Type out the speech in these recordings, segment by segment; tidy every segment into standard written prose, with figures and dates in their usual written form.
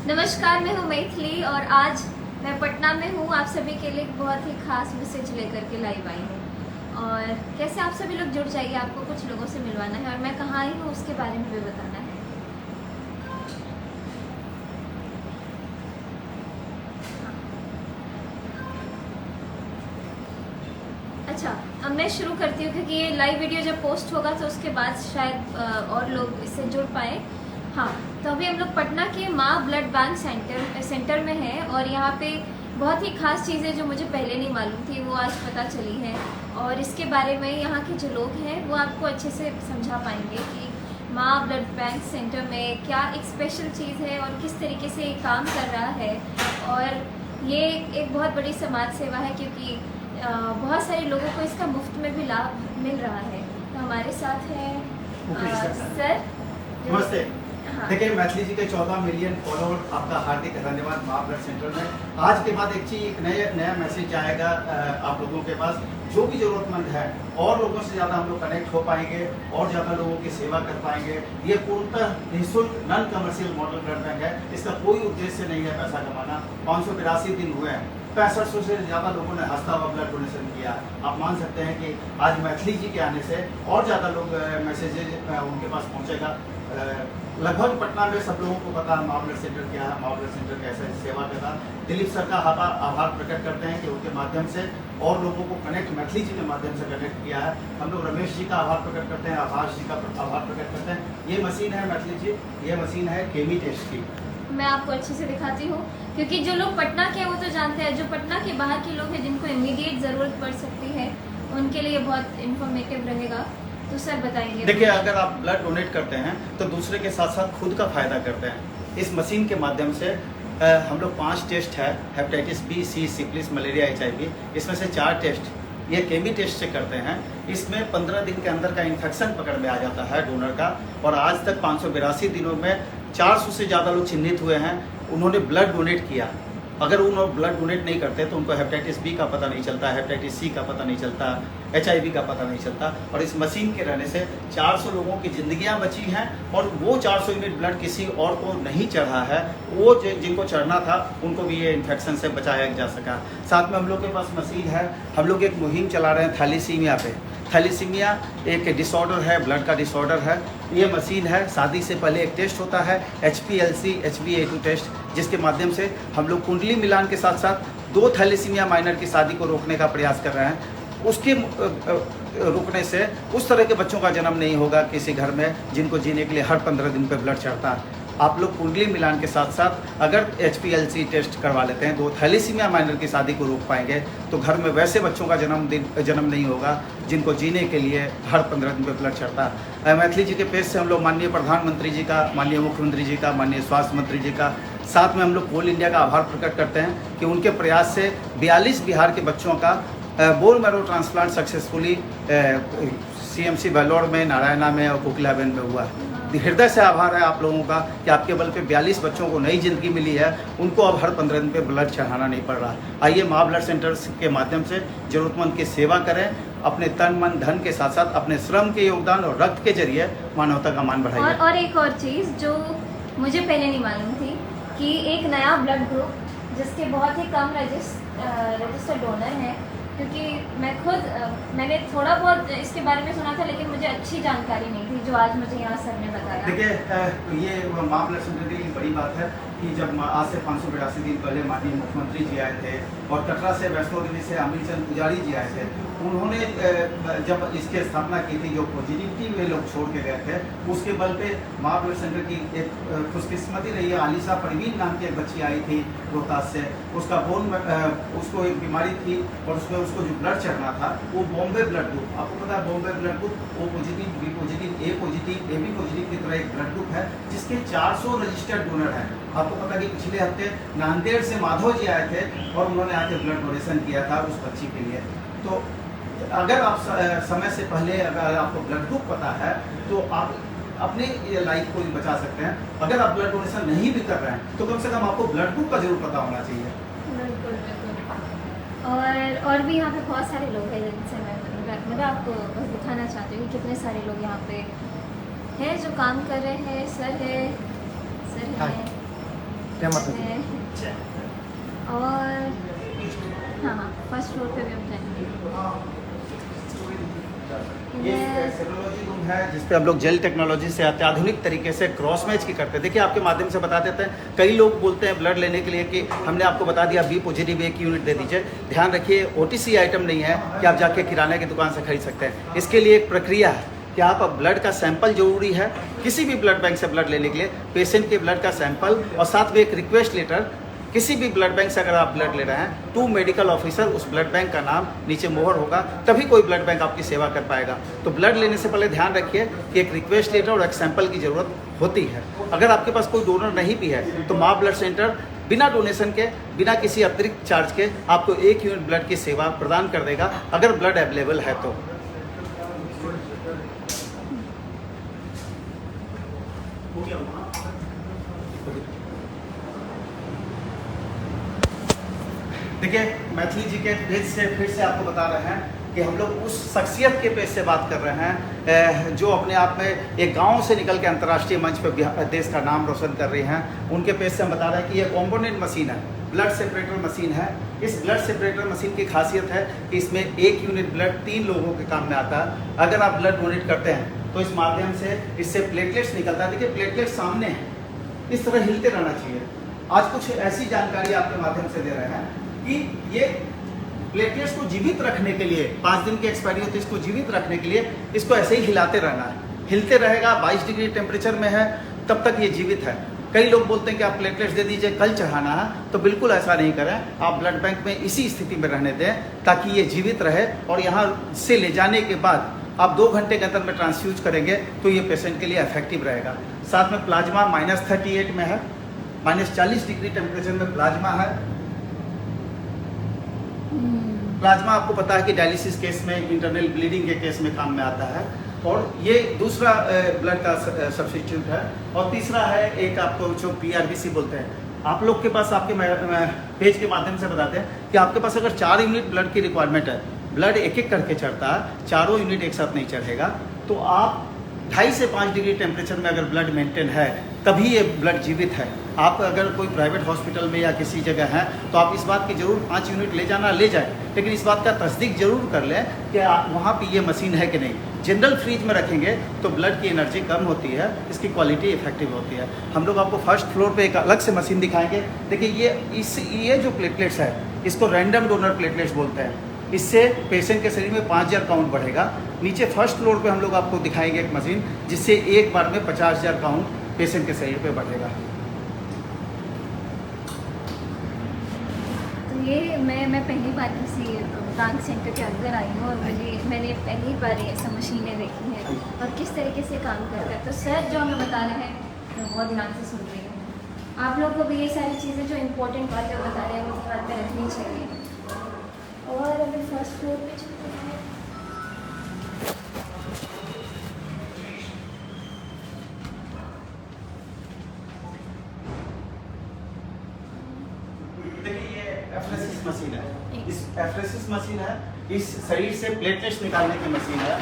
नमस्कार, मैं हूँ मैथिली और आज मैं पटना में हूँ। आप सभी के लिए एक बहुत ही खास मैसेज लेकर के लाइव आई हूँ और कैसे आप सभी लोग जुड़ जाइए। आपको कुछ लोगों से मिलवाना है और मैं कहाँ आई हूँ उसके बारे में भी बताना है। अच्छा, अब मैं शुरू करती हूँ क्योंकि ये लाइव वीडियो जब पोस्ट होगा तो उसके बाद शायद और लोग इससे जुड़ पाए। हाँ, तो अभी हम लोग पटना के माँ ब्लड बैंक सेंटर में हैं और यहाँ पे बहुत ही खास चीज़ें जो मुझे पहले नहीं मालूम थी वो आज पता चली हैं और इसके बारे में यहाँ के जो लोग हैं वो आपको अच्छे से समझा पाएंगे कि माँ ब्लड बैंक सेंटर में क्या एक स्पेशल चीज़ है और किस तरीके से ये काम कर रहा है। और ये एक बहुत बड़ी समाज सेवा है क्योंकि बहुत सारे लोगों को इसका मुफ्त में भी लाभ मिल रहा है। तो हमारे साथ है सर। नमस्ते। हाँ। देखिए, मैथिली जी के 14 मिलियन फॉलोअर, आपका हार्दिक धन्यवाद माँ ब्लड सेंटर में। आज के बाद एक नया मैसेज आएगा आप लोगों के पास। जो भी जरूरतमंद है और लोगों से ज़्यादा हम लोग कनेक्ट हो पाएंगे और ज़्यादा लोगों की सेवा कर पाएंगे। ये पूर्णतः निःशुल्क non commercial model blood bank है। इसका कोई उद्देश्य नहीं है पैसा कमाना। 582 दिन हुए हैं, 6500 से ज़्यादा लोगों ने हंसता हुआ ब्लड डोनेशन किया। आप मान सकते हैं कि आज मैथिली जी के आने से और ज़्यादा लोग मैसेजेज उनके पास पहुँचेगा। लगभग पटना में सब लोगों को पता है माँ ब्लड सेंटर क्या है, माँ ब्लड सेंटर कैसे सेवा करता है। दिलीप सर का आभार प्रकट करते हैं कि उनके माध्यम से और लोगों को कनेक्ट मैथिली जी के माध्यम से कनेक्ट किया है। हम लोग रमेश जी का आभार प्रकट करते हैं, आभास जी का आभार प्रकट करते हैं। ये मशीन है मैथिली जी, ये मशीन है केमी टेस्ट की। मैं आपको अच्छे से दिखाती हूँ क्योंकि जो लोग पटना के हैं वो तो जानते हैं, जो पटना के बाहर के लोग हैं जिनको इमीडिएट ज़रूरत पड़ सकती है उनके लिए बहुत इन्फॉर्मेटिव रहेगा। तो सर बताएंगे। देखिए, अगर आप ब्लड डोनेट करते हैं तो दूसरे के साथ साथ खुद का फायदा करते हैं। इस मशीन के माध्यम से हम लोग 5 टेस्ट है, हेपेटाइटिस बी, सी, सिफिलिस, मलेरिया, HIV। इसमें से 4 टेस्ट ये केमी टेस्ट से करते हैं। इसमें 15 दिन के अंदर का इन्फेक्शन पकड़ में आ जाता है डोनर का। और आज तक 582 दिनों में 400 से ज़्यादा लोग चिन्हित हुए हैं, उन्होंने ब्लड डोनेट किया। अगर उन्होंने ब्लड डोनेट नहीं करते तो उनको हेपेटाइटिस बी का पता नहीं चलता, हेपेटाइटिस सी का पता नहीं चलता, HIV का पता नहीं चलता। और इस मशीन के रहने से 400 लोगों की ज़िंदगियां बची हैं और वो 400 यूनिट ब्लड किसी और को नहीं चढ़ा है। वो जिनको चढ़ना था उनको भी ये इन्फेक्शन से बचाया जा सका। साथ में हम लोग के पास मशीन है। हम लोग एक मुहिम चला रहे हैं थैलीसीमिया पे। थैलीसीमिया एक डिसऑर्डर है, ब्लड का डिसऑर्डर है। ये मशीन है, शादी से पहले एक टेस्ट होता है HPLC HbA2 टेस्ट, जिसके माध्यम से हम लोग कुंडली मिलान के साथ साथ 2 थैलीसीमिया माइनर की शादी को रोकने का प्रयास कर रहे हैं। उसके रुकने से उस तरह के बच्चों का जन्म नहीं होगा किसी घर में जिनको जीने के लिए हर 15 दिन पे ब्लड चढ़ता है। आप लोग कुंडली मिलान के साथ साथ अगर HPLC टेस्ट करवा लेते हैं, 2 थैलीसीमिया माइनर की शादी को रोक पाएंगे तो घर में वैसे बच्चों का जन्म नहीं होगा जिनको जीने के लिए हर 15 दिन पे ब्लड चढ़ता है। मैथिली जी के पेज से हम लोग माननीय प्रधानमंत्री जी का, माननीय मुख्यमंत्री जी का, माननीय स्वास्थ्य मंत्री जी का, साथ में हम लोग कोल इंडिया का आभार प्रकट करते हैं कि उनके प्रयास से 42 बिहार के बच्चों का bone marrow transplant successfully CMC बेलोर में, नारायणा में और कोकिलाबेन में हुआ है। हृदय से आभार है आप लोगों का कि आपके बल पे 42 बच्चों को नई जिंदगी मिली है। उनको अब हर 15 दिन पे ब्लड चढ़ाना नहीं पड़ रहा। आइए माँ ब्लड सेंटर्स के माध्यम से ज़रूरतमंद की सेवा करें। अपने तन मन धन के साथ साथ अपने श्रम के योगदान और रक्त के जरिए मानवता का मान बढ़ाइए। और एक और चीज़ जो मुझे पहले नहीं मालूम थी कि एक नया ब्लड ग्रुप जिसके बहुत ही कम रजिस्टर्ड डोनर हैं, क्योंकि मैंने थोड़ा बहुत इसके बारे में सुना था लेकिन मुझे अच्छी जानकारी नहीं थी जो आज मुझे यहाँ सर ने बताया। देखिए, ये माँ ब्लड सेंटर की बड़ी बात है कि जब आज से 582 दिन पहले माननीय मुख्यमंत्री जी आए थे और कटरा से, वैष्णो देवी से अमित चंद पुजारी जी आए थे, उन्होंने जब इसकी स्थापना की थी, जो पॉजिटिविटी वे लोग छोड़ के गए थे, उसके बल पे माँ ब्लड सेंटर की एक खुशकिस्मती रही है। आलिशा परवीन नाम की एक बच्ची आई थी रोहतास से। उसका उसको एक बीमारी थी और उसमें उसको जो ब्लड चढ़ना था वो बॉम्बे ब्लड ग्रुप, आपको पता है Bombay blood group O positive, B positive, A positive, AB positive की तरह एक ब्लड ग्रुप है जिसके 400 रजिस्टर्ड डोनर हैं। आपको पता कि पिछले हफ्ते नांदेड़ से माधव जी आए थे और उन्होंने आके ब्लड डोनेशन किया था उस बच्ची के लिए। तो अगर आप समय से पहले अगर आपको ब्लड ग्रुप पता है तो आप अपनी लाइफ को बचा सकते हैं। अगर आप ब्लड डोनेशन नहीं भी कर रहे हैं तो कम से कम आपको ब्लड ग्रुप का जरूर पता होना चाहिए। बिल्कुल बिल्कुल। और भी यहाँ पे बहुत सारे लोग हैं जिनसे मैं आपको बस दिखाना चाहती हूँ कि कितने सारे लोग यहाँ पे हैं जो काम कर रहे हैं। सर है जय माता दी। और हाँ, फर्स्ट फ्लोर पे भी हम जाएंगे। ये सेरोलॉजी रूम है जिसपे हम लोग जेल टेक्नोलॉजी से अत्याधुनिक तरीके से क्रॉस मैच की करते हैं। देखिए आपके माध्यम से बता देते हैं, कई लोग बोलते हैं ब्लड लेने के लिए कि हमने आपको बता दिया बी पॉजिटिव 1 यूनिट दे दीजिए। ध्यान रखिए OTC आइटम नहीं है कि आप जाके किराने की दुकान से खरीद सकते हैं। इसके लिए एक प्रक्रिया है कि आप ब्लड का सैंपल जरूरी है। किसी भी ब्लड बैंक से ब्लड लेने के लिए पेशेंट के ब्लड का सैंपल और साथ में एक रिक्वेस्ट लेटर। किसी भी ब्लड बैंक से अगर आप ब्लड ले रहे हैं, 2 मेडिकल ऑफिसर, उस ब्लड बैंक का नाम नीचे मोहर होगा, तभी कोई ब्लड बैंक आपकी सेवा कर पाएगा। तो ब्लड लेने से पहले ध्यान रखिए कि एक रिक्वेस्ट लेटर और एक सैंपल की ज़रूरत होती है। अगर आपके पास कोई डोनर नहीं भी है तो माँ ब्लड सेंटर बिना डोनेशन के, बिना किसी अतिरिक्त चार्ज के आपको 1 यूनिट ब्लड की सेवा प्रदान कर देगा अगर ब्लड अवेलेबल है तो। देखिए मैथिली जी के पेज से फिर से आपको बता रहे हैं कि हम लोग उस शख्सियत के पेज से बात कर रहे हैं जो अपने आप में एक गांव से निकल के अंतर्राष्ट्रीय मंच पर देश का नाम रोशन कर रही हैं। उनके पेज से हम बता रहे हैं कि ये कॉम्पोनेंट मशीन है, ब्लड सेपरेटर मशीन है। इस ब्लड सेपरेटर मशीन की खासियत है कि इसमें 1 यूनिट ब्लड 3 लोगों के काम में आता है। अगर आप ब्लड डोनेट करते हैं तो इस माध्यम से इससे प्लेटलेट्स निकलता है। देखिए प्लेटलेट सामने है, इस तरह हिलते रहना चाहिए। आज कुछ ऐसी जानकारी आपके माध्यम से दे रहे हैं कि ये प्लेटलेट्स को जीवित रखने के लिए 5 दिन की एक्सपायरी होती है, इसको जीवित रखने के लिए इसको ऐसे ही हिलाते रहना है। हिलते रहेगा, 22 डिग्री टेम्परेचर में है तब तक ये जीवित है। कई लोग बोलते हैं कि आप प्लेटलेट्स दे दीजिए, कल चढ़ाना है, तो बिल्कुल ऐसा नहीं करें। आप ब्लड बैंक में इसी स्थिति में रहने दें ताकि ये जीवित रहे और यहाँ से ले जाने के बाद आप 2 घंटे के अंदर में ट्रांसफ्यूज करेंगे तो ये पेशेंट के लिए इफेक्टिव रहेगा। साथ में प्लाज्मा -38 में है, -40 डिग्री टेम्परेचर में प्लाज्मा है। प्लाज्मा आपको पता है कि डायलिसिस केस में, इंटरनल ब्लीडिंग के केस में काम में आता है। और ये दूसरा ब्लड का सब्स्टिट्यूट है। और तीसरा है एक आपको जो PRBC बोलते हैं। आप लोग के पास आपके पेज के माध्यम से बताते हैं कि आपके पास अगर 4 यूनिट ब्लड की रिक्वायरमेंट है, ब्लड एक एक करके चढ़ता है, चारों यूनिट एक साथ नहीं चढ़ेगा, तो आप 2.5 से 5 डिग्री टेम्परेचर में अगर ब्लड मेंटेन है तभी ये ब्लड जीवित है। आप अगर कोई प्राइवेट हॉस्पिटल में या किसी जगह हैं तो आप इस बात की ज़रूर 5 यूनिट ले जाना ले जाएं, लेकिन इस बात का तस्दीक जरूर कर लें कि वहाँ पे ये मशीन है कि नहीं। जनरल फ्रीज में रखेंगे तो ब्लड की एनर्जी कम होती है, इसकी क्वालिटी इफेक्टिव होती है। हम लोग आपको फर्स्ट फ्लोर पे एक अलग से मशीन दिखाएंगे। देखिए ये जो प्लेटलेट्स है इसको रैंडम डोनर प्लेटलेट्स बोलते हैं। इससे पेशेंट के शरीर में 5000 काउंट बढ़ेगा। नीचे फर्स्ट फ्लोर पे हम लोग आपको दिखाएंगे एक मशीन जिससे एक बार में 50,000 काउंट पेशेंट के शरीर पे बढ़ेगा। तो ये मैं पहली बार किसी बैंक सेंटर के अंदर आई हूँ और मैंने पहली बार ऐसा मशीनें देखी हैं और किस तरीके से काम करता है। तो सर जो हमें बता रहे हैं मैं बहुत ध्यान से सुन रही हूँ। आप लोग को भी ये सारी चीज़ें जो इम्पोर्टेंट बातें बता रहे हैं वो ध्यान में रखनी चाहिए। और अभी फर्स्ट फ्लोर पे चलते हैं। देखिए ये एफ्रेसिस मशीन है। इस एफ्रेसिस मशीन है, इस शरीर से प्लेटलेट्स निकालने की मशीन है।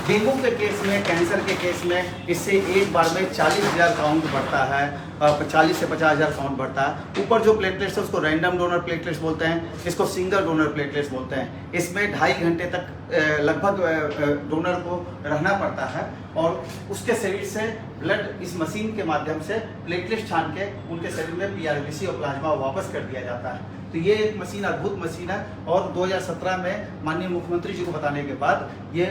डेंगू के केस में, कैंसर के केस में इससे एक बार में 40,000 काउंट बढ़ता है, 40 से 50,000 काउंट बढ़ता है। ऊपर जो प्लेटलेट्स है उसको रैंडम डोनर प्लेटलेट्स बोलते हैं, इसको सिंगल डोनर प्लेटलेट्स बोलते हैं। इसमें 2.5 घंटे तक लगभग डोनर को रहना पड़ता है और उसके शरीर से ब्लड इस मशीन के माध्यम से प्लेटलेट्स छान के उनके शरीर में PRBC और प्लाज्मा वापस कर दिया जाता है। तो ये एक मशीन अद्भुत मशीन है और 2017 में माननीय मुख्यमंत्री जी को बताने के बाद ये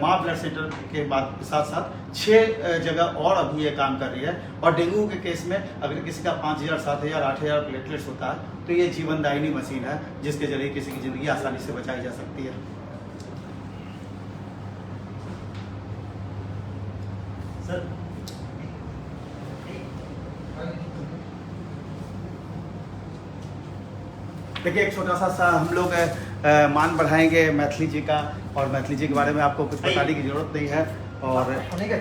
माँ ब्लड सेंटर के बाद साथ साथ 6 जगह और अभी ये काम कर रही है। और डेंगू के केस में अगर किसी का 5,000, 7,000, 8,000 प्लेटलेट्स होता है तो ये जीवनदायिनी मशीन है जिसके जरिए किसी की ज़िंदगी आसानी से बचाई जा सकती है। सर देखिए एक छोटा सा हम लोग मान बढ़ाएंगे मैथिली जी का, और मैथिली जी के बारे में आपको कुछ बताने की जरूरत नहीं है। और आइए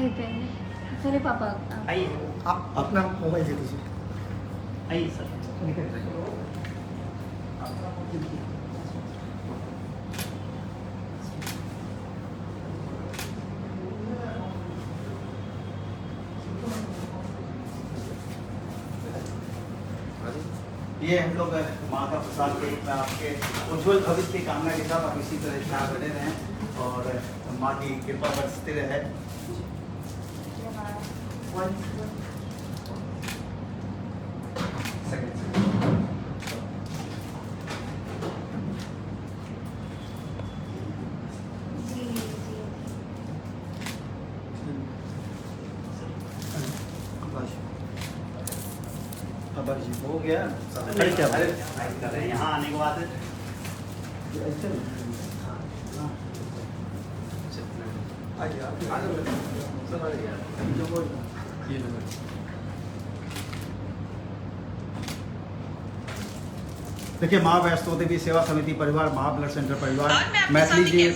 पहले पापा आइए, आप अपना मोबाइल दे दीजिए। आइए सर। ये हम लोग माँ का प्रसाद के रूप में आपके उज्ज्वल भविष्य की कामना के साथ आप इसी तरह ख्याल बने रहें और माँ की कृपा बरसती रहे। जी जी हो गया अरे क्या बात? अरे यहाँ आने के बाद देखिए, माँ वैष्णो देवी सेवा समिति परिवार, महा ब्लड सेंटर परिवार मैथिली जी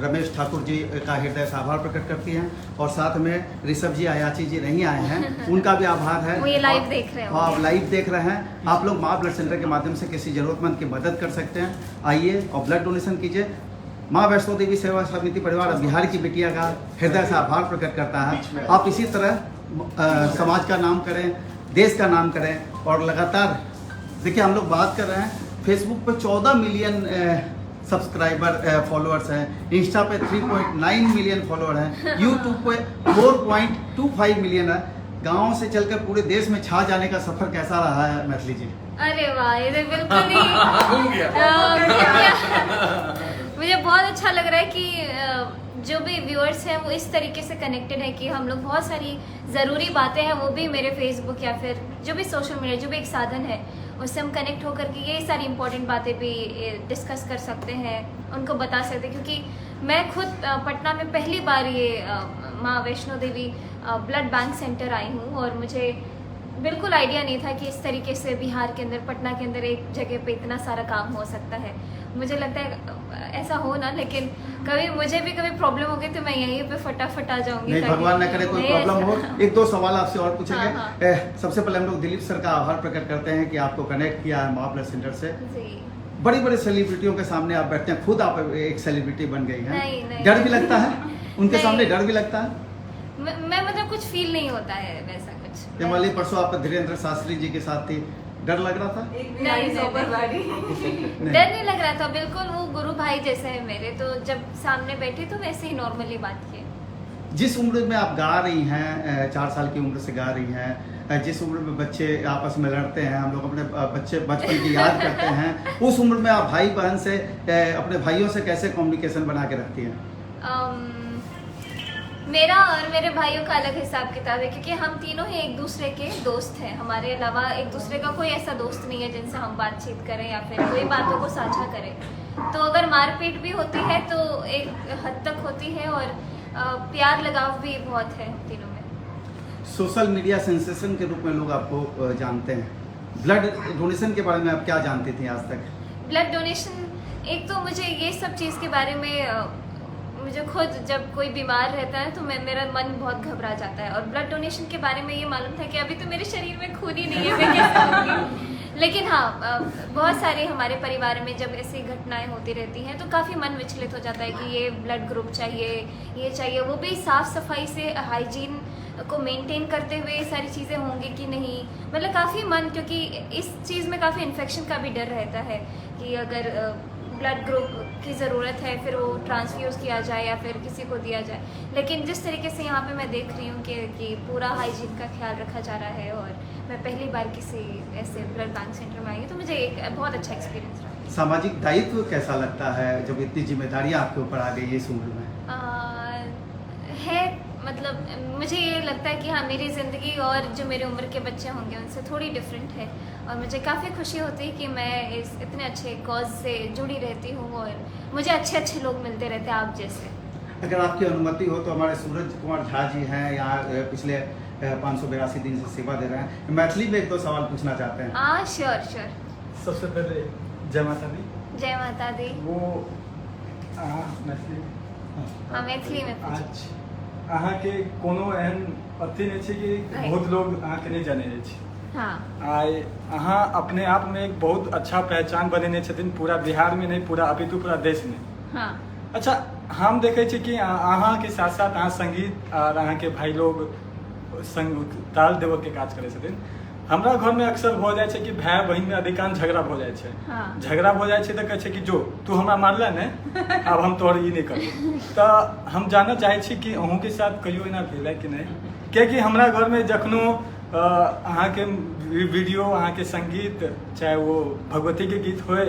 रमेश ठाकुर जी का हृदय से आभार प्रकट करती हैं और साथ में ऋषभ जी अयाची जी नहीं आए हैं, उनका भी आभार है। वो ये लाइव देख रहे हैं। आप लाइव देख रहे हैं। आप लोग महा ब्लड सेंटर के माध्यम से किसी जरूरतमंद की मदद कर सकते हैं। आइए और ब्लड डोनेशन कीजिए। माँ वैष्णो देवी सेवा समिति परिवार बिहार की बिटिया का हृदय से आभार प्रकट करता है। आप इसी तरह समाज का नाम करें, देश का नाम करें और लगातार देखिए, हम लोग बात कर रहे हैं फेसबुक पे 14 मिलियन सब्सक्राइबर फॉलोअर्स हैं, इंस्टा पे 3.9 मिलियन फॉलोअर हैं, यूट्यूब पे 4.25 मिलियन है। गांव से चलकर पूरे देश में छा जाने का सफर कैसा रहा है मैथिली जी? अरे वाह, ये तो बिल्कुल ही मुझे बहुत अच्छा लग रहा है कि जो भी व्यूअर्स हैं वो इस तरीके से कनेक्टेड है कि हम लोग बहुत सारी ज़रूरी बातें हैं वो भी मेरे फेसबुक या फिर जो भी सोशल मीडिया जो भी एक साधन है उससे हम कनेक्ट होकर के ये सारी इंपॉर्टेंट बातें भी डिस्कस कर सकते हैं, उनको बता सकते हैं। क्योंकि मैं खुद पटना में पहली बार ये माँ Vaishno Devi blood bank centre आई हूँ और मुझे बिल्कुल आइडिया नहीं था कि इस तरीके से बिहार के अंदर, पटना के अंदर एक जगह पे इतना सारा काम हो सकता है। मुझे लगता है ऐसा हो ना, लेकिन कभी मुझे भी कभी प्रॉब्लम हो गई तो मैं यहीं पे फटाफट आ जाऊंगी। नहीं, भगवान न करे कोई प्रॉब्लम हो। एक दो सवाल आपसे और पूछेंगे। हाँ। सबसे पहले हम लोग दिलीप सर का आभार प्रकट करते हैं कि आपको कनेक्ट किया है महा ब्लड सेंटर से। जी। बड़ी बड़ी सेलिब्रिटियों के सामने आप बैठते हैं, खुद आप एक सेलिब्रिटी बन गई हैं। नहीं। डर भी लगता है उनके नहीं। सामने? डर भी लगता है? मैं मतलब कुछ फील नहीं होता है वैसा कुछ। ये वाली परसों आप धीरेन्द्र शास्त्री जी के साथ थी, डर लग रहा था? डर नहीं लग रहा था बिल्कुल। वो गुरु भाई जैसे है मेरे, तो जब सामने बैठे तो वैसे ही नॉर्मली बात किए। जिस उम्र में आप गा रही हैं, 4 साल की उम्र से गा रही हैं, जिस उम्र में बच्चे आपस में लड़ते हैं, हम लोग अपने बच्चे बचपन की याद करते हैं, उस उम्र में आप भाई बहन से, अपने भाइयों से कैसे कम्युनिकेशन बना के रखती हैं? मेरा और मेरे भाइयों का अलग हिसाब किताब है क्योंकि हम तीनों ही एक दूसरे के दोस्त हैं। हमारे अलावा एक दूसरे का कोई ऐसा दोस्त नहीं है जिनसे हम बातचीत करें या फिर कोई बातों को साझा करें। तो अगर मारपीट भी होती है तो एक हद तक होती है और प्यार लगाव भी बहुत है तीनों में। सोशल मीडिया सेंसेशन के रूप में लोग आपको जानते हैं। ब्लड डोनेशन के बारे में आप क्या जानती थी आज तक? ब्लड डोनेशन, एक तो मुझे ये सब चीज़ के बारे में मुझे खुद जब कोई बीमार रहता है तो मेरा मन बहुत घबरा जाता है। और ब्लड डोनेशन के बारे में ये मालूम था कि अभी तो मेरे शरीर में खून ही नहीं है, मैं कैसे करूँगी। लेकिन हाँ, बहुत सारे हमारे परिवार में जब ऐसी घटनाएं होती रहती हैं तो काफ़ी मन विचलित हो जाता है कि ये ब्लड ग्रुप चाहिए, ये चाहिए, वो भी साफ़ सफाई से, हाइजीन को मेंटेन करते हुए ये सारी चीज़ें होंगी कि नहीं। मतलब काफ़ी मन, क्योंकि इस चीज़ में काफ़ी इन्फेक्शन का भी डर रहता है कि अगर ब्लड ग्रुप की ज़रूरत है फिर वो ट्रांसफ्यूज़ किया जाए या फिर किसी को दिया जाए। लेकिन जिस तरीके से यहाँ पे मैं देख रही हूँ कि पूरा हाइजीन का ख्याल रखा जा रहा है और मैं पहली बार किसी ऐसे ब्लड बैंक सेंटर में आई हूँ तो मुझे एक बहुत अच्छा एक्सपीरियंस रहा। सामाजिक दायित्व कैसा लगता है जब इतनी जिम्मेदारियाँ आपके ऊपर आ गई इस उम्र में? है, मतलब मुझे ये लगता है कि हाँ, मेरी ज़िंदगी और जो मेरे उम्र के बच्चे होंगे उनसे थोड़ी डिफरेंट है और मुझे काफ़ी खुशी होती है कि मैं इस इतने अच्छे कॉज से जुड़ी रहती हूँ और मुझे अच्छे अच्छे लोग मिलते रहते हैं आप जैसे। अगर आपकी अनुमति हो तो हमारे सूरज कुमार झा जी हैं यहाँ, पिछले 582 दिन से सेवा दे रहे हैं। मैथिली में 1-2 सवाल पूछना चाहते हैं। हाँ, श्योर। सबसे पहले जय माता दी। जय माता दी। वो मैथिली हाँ, मैथिली में पूछो। आज अहाँ के कोनो एहन अथी नहीं छै कि बहुत लोग अहाँ के नहीं जाने छै। हाँ। आइ अहाँ अपने आप में एक बहुत अच्छा पहचान बनेने छथिन, पूरा बिहार में नहीं, पूरा अपितु पूरा देश में। हाँ। अच्छा, हम देखे छी कि अहाँ के साथ साथ अहाँ संगीत और अहाँ के भाई लोग ताल देवक के काज करे छथिन। हमरा घर में अक्सर हो जाए कि भाई बहन में अधिकांश झगड़ा हो जाए। हाँ। झगड़ा हो जाए तो कहे कि जो तू हमरा मारला ने अब हम तोहर ई नहीं करू। तो हम जानना चाहे कि अहूँ के साथ कहियो एना भेल है कि नहीं, कियाकि हमरा घर में जखनो अहाँ के वीडियो, अहाँ के संगीत, चाहे वो भगवती के गीत होए,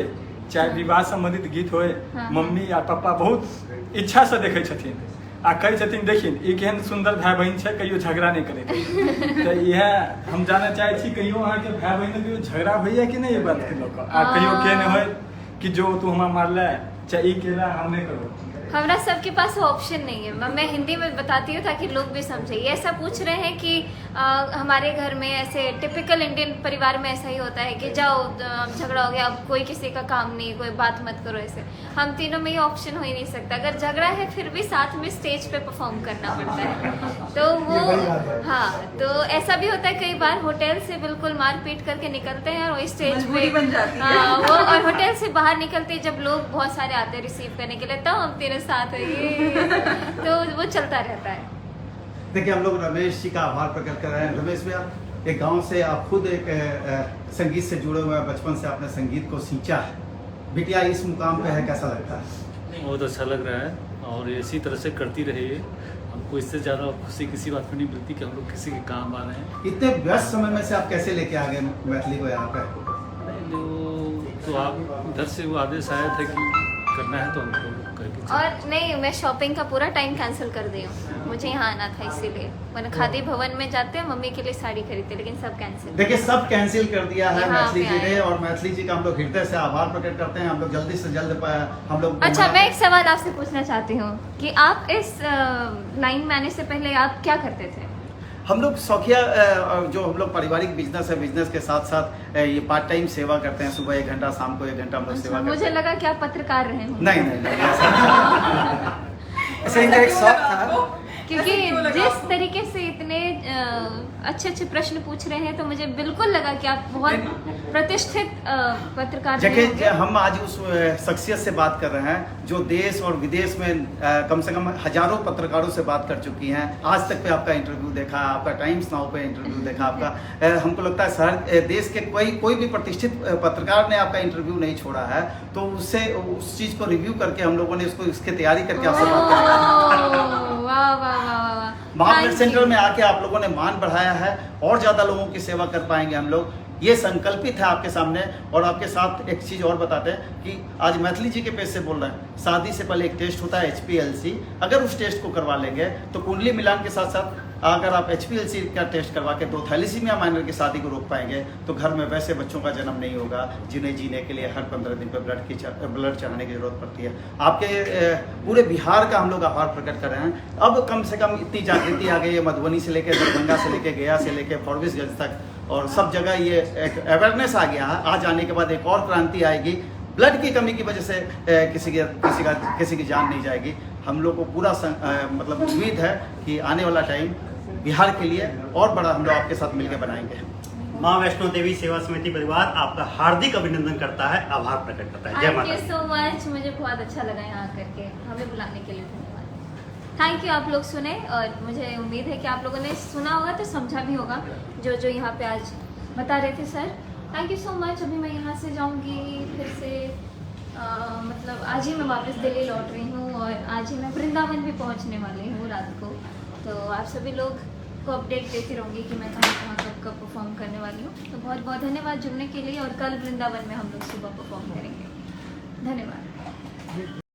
चाहे विवाह संबंधित गीत होए, हाँ। मम्मी या पापा बहुत इच्छा से देखे छथिन आ कहे छथिन देखिन ई केहन सुंदर भाई बहन है, कहियो झगड़ा नहीं करे। तो यह हम जानना चाहे छी कहियो अहाँ के भाई बहन में कहियो झगड़ा होइए कि नहीं ये बात के लोग आ कहियो के नहीं होए कि जो तू हमरा मारला चाहे ई केला हम नहीं करो। हमारा सबके पास ऑप्शन नहीं है। मैं हिंदी में बताती हूँ ताकि लोग भी समझे। ये ऐसा पूछ रहे हैं कि हमारे घर में ऐसे टिपिकल इंडियन परिवार में ऐसा ही होता है कि जाओ झगड़ा हो गया, अब कोई किसी का काम नहीं, कोई बात मत करो। ऐसे हम तीनों में ये ऑप्शन हो ही नहीं सकता। अगर झगड़ा है फिर भी साथ में स्टेज पे परफॉर्म करना पड़ता है। तो वो हाँ, तो ऐसा भी होता है कई बार होटल से बिल्कुल मार पीट करके निकलते हैं और स्टेज पे बन जाती है। वो और होटल से बाहर निकलते जब लोग बहुत सारे आते हैं रिसीव करने के लिए, तब हम तीनों साथ है तो वो चलता रहता है। देखिए हम लोग रमेश जी का आभार प्रकट कर रहे हैं। रमेश भैया, एक गांव से आप खुद एक संगीत से जुड़े हुए हैं, बचपन से आपने संगीत को सींचा है। बिटिया इस मुकाम पे है, कैसा लगता है? बहुत अच्छा लग रहा है और इसी तरह से करती रहिए। हमको इससे ज़्यादा खुशी किसी बात में नहीं मिलती कि हम लोग किसी के काम आ रहे हैं। इतने व्यस्त समय में से आप कैसे लेके आ गए मैथिली को यहाँ पे? तो आप इधर से वो आदेश आया था कि करना है तो हमको करके चले। और नहीं, मैं शॉपिंग का पूरा टाइम कैंसिल कर दी हूँ। मुझे यहाँ आना था इसीलिए। मैंने खादी भवन में जाते हैं, मम्मी के लिए साड़ी खरीदते, लेकिन सब कैंसिल। देखिए सब कैंसिल कर दिया है यहाँ मैथिली पे जी ने, और मैथिली जी का हम लोग हृदय से आभार प्रकट करते हैं। हम लोग जल्दी से जल्द हम लोग अच्छा, मैं एक सवाल आपसे पूछना चाहती हूँ कि आप इस लाइन में आने से पहले आप क्या करते थे? हम लोग शौकिया जो हम लोग पारिवारिक बिजनेस है, बिजनेस के साथ साथ ये पार्ट टाइम सेवा करते हैं। सुबह 1 घंटा, शाम को 1 घंटा हम लोग सेवा करते मुझे हैं। लगा कि आप पत्रकार रहे होंगे। नहीं नहीं नहीं, ऐसा इनका एक शौक था। क्योंकि जिस तरीके से इतने अच्छे अच्छे प्रश्न पूछ रहे हैं तो मुझे बिल्कुल लगा कि आप बहुत प्रतिष्ठित पत्रकार रहे होंगे। देखिए हम आज उस शख्सियत से बात कर रहे हैं जो देश और विदेश में कम से कम हजारों पत्रकारों से बात कर चुकी हैं। आज तक पे आपका इंटरव्यू देखा, आपका टाइम्स नाउ पे इंटरव्यू देखा, आपका हमको लगता है देश के कोई भी प्रतिष्ठित पत्रकार ने आपका इंटरव्यू नहीं छोड़ा है। तो उससे उस चीज़ को रिव्यू करके हम लोगों ने इसकी तैयारी करके आपसे बात करी। वाह वाह वाह। ब्लड सेंटर में आके आप लोगों ने मान बढ़ाया है और ज़्यादा लोगों की सेवा कर पाएंगे हम लोग, ये संकल्पित है आपके सामने। और आपके साथ एक चीज़ और बताते हैं कि आज मैथिली जी के पेज से बोल रहे हैं, शादी से पहले एक टेस्ट होता है HPLC। अगर उस टेस्ट को करवा लेंगे तो कुंडली मिलान के साथ साथ अगर आप HPLC का टेस्ट करवा के 2 थैलेसीमिया माइनर की शादी को रोक पाएंगे तो घर में वैसे बच्चों का जन्म नहीं होगा जिन्हें जीने के लिए हर 15 दिन पर ब्लड चढ़ाने की जरूरत पड़ती है। आपके पूरे बिहार का हम लोग आभार प्रकट कर रहे हैं। अब कम से कम इतनी जागृति आ गई है, मधुबनी से लेकर दरभंगा से लेकर गया से लेकर फॉरबिसगंज तक, और सब जगह ये एक अवेयरनेस आ गया है। आज आने के बाद एक और क्रांति आएगी। ब्लड की कमी की वजह से किसी की जान नहीं जाएगी। हम लोग को पूरा मतलब उम्मीद है कि आने वाला टाइम बिहार के लिए और बड़ा हम लोग आपके साथ मिलकर बनाएंगे। माँ वैष्णो देवी सेवा समिति परिवार आपका हार्दिक अभिनंदन करता है, आभार प्रकट करता है। जय थैंक माता यू दी। So much. मुझे बहुत अच्छा लगा यहाँ करके। हमें बुलाने के लिए धन्यवाद। Thank you. आप लोग सुने और मुझे उम्मीद है कि आप लोगों ने सुना होगा तो समझा भी होगा जो जो यहाँ पे आज बता रहे थे sir. Thank you so much. अभी मैं यहाँ से जाऊँगी फिर से मतलब आज ही मैं वापस दिल्ली लौट रही हूँ और आज ही मैं वृंदावन भी पहुँचने वाली हूँ रात को। तो आप सभी लोग को अपडेट देती रहूँगी कि मैं कहाँ कब परफॉर्म करने वाली हूँ। तो बहुत बहुत धन्यवाद जुड़ने के लिए और कल वृंदावन में हम लोग सुबह परफॉर्म करेंगे। धन्यवाद।